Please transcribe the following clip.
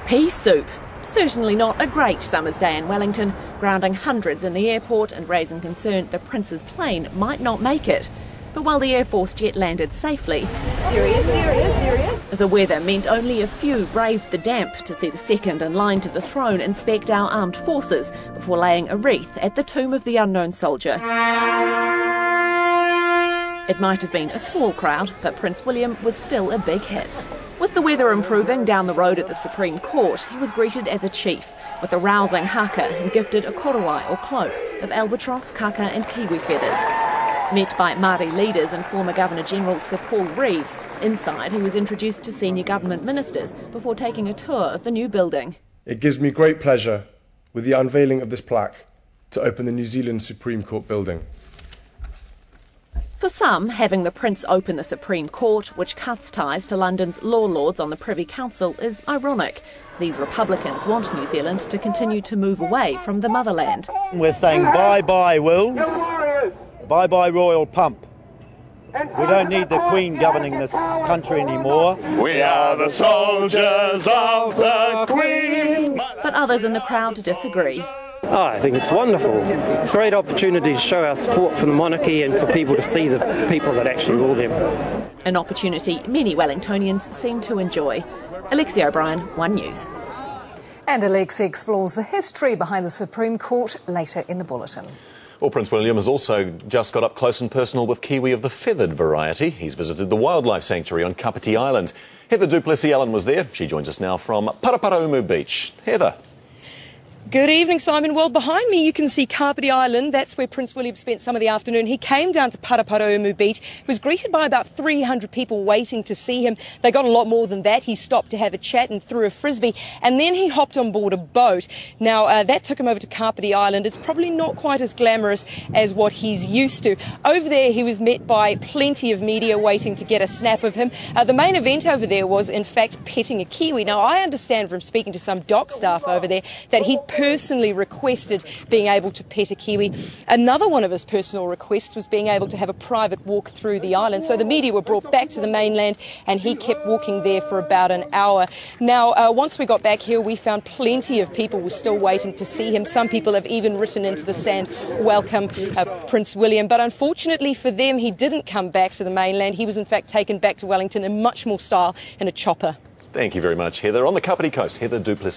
Pea soup. Certainly not a great summer's day in Wellington, grounding hundreds in the airport and raising concern the Prince's plane might not make it. But while the Air Force jet landed safely, the weather meant only a few braved the damp to see the second in line to the throne inspect our armed forces before laying a wreath at the tomb of the unknown soldier. It might have been a small crowd, but Prince William was still a big hit. With the weather improving down the road at the Supreme Court, he was greeted as a chief, with a rousing haka and gifted a korowai or cloak of albatross, kaka and kiwi feathers. Met by Māori leaders and former Governor-General Sir Paul Reeves, inside he was introduced to senior government ministers before taking a tour of the new building. It gives me great pleasure, with the unveiling of this plaque, to open the New Zealand Supreme Court building. For some, having the Prince open the Supreme Court, which cuts ties to London's law lords on the Privy Council, is ironic. These Republicans want New Zealand to continue to move away from the motherland. We're saying bye-bye, Wills. Bye-bye, Royal Pump. We don't need the Queen governing this country anymore. We are the soldiers of the Queen. But others in the crowd disagree. I think it's wonderful. Great opportunity to show our support for the monarchy and for people to see the people that actually rule them. An opportunity many Wellingtonians seem to enjoy. Alexia O'Brien, One News. And Alexia explores the history behind the Supreme Court later in the bulletin. Well, Prince William has also just got up close and personal with kiwi of the feathered variety. He's visited the wildlife sanctuary on Kapiti Island. Heather du Plessis-Allen was there. She joins us now from Paraparaumu Beach. Heather. Good evening, Simon. Well, behind me you can see Kapiti Island. That's where Prince William spent some of the afternoon. He came down to Paraparaumu Beach. He was greeted by about 300 people waiting to see him. They got a lot more than that. He stopped to have a chat and threw a frisbee, and then he hopped on board a boat. Now, that took him over to Kapiti Island. It's probably not quite as glamorous as what he's used to. Over there, he was met by plenty of media waiting to get a snap of him. The main event over there was, in fact, petting a kiwi. Now, I understand from speaking to some dock staff over there that he'd personally requested being able to pet a kiwi. Another one of his personal requests was being able to have a private walk through the island. So the media were brought back to the mainland and he kept walking there for about an hour. Now, once we got back here, we found plenty of people were still waiting to see him. Some people have even written into the sand, "Welcome, Prince William." But unfortunately for them, he didn't come back to the mainland. He was in fact taken back to Wellington in much more style in a chopper. Thank you very much, Heather. On the Kapiti coast, Heather du Plessis.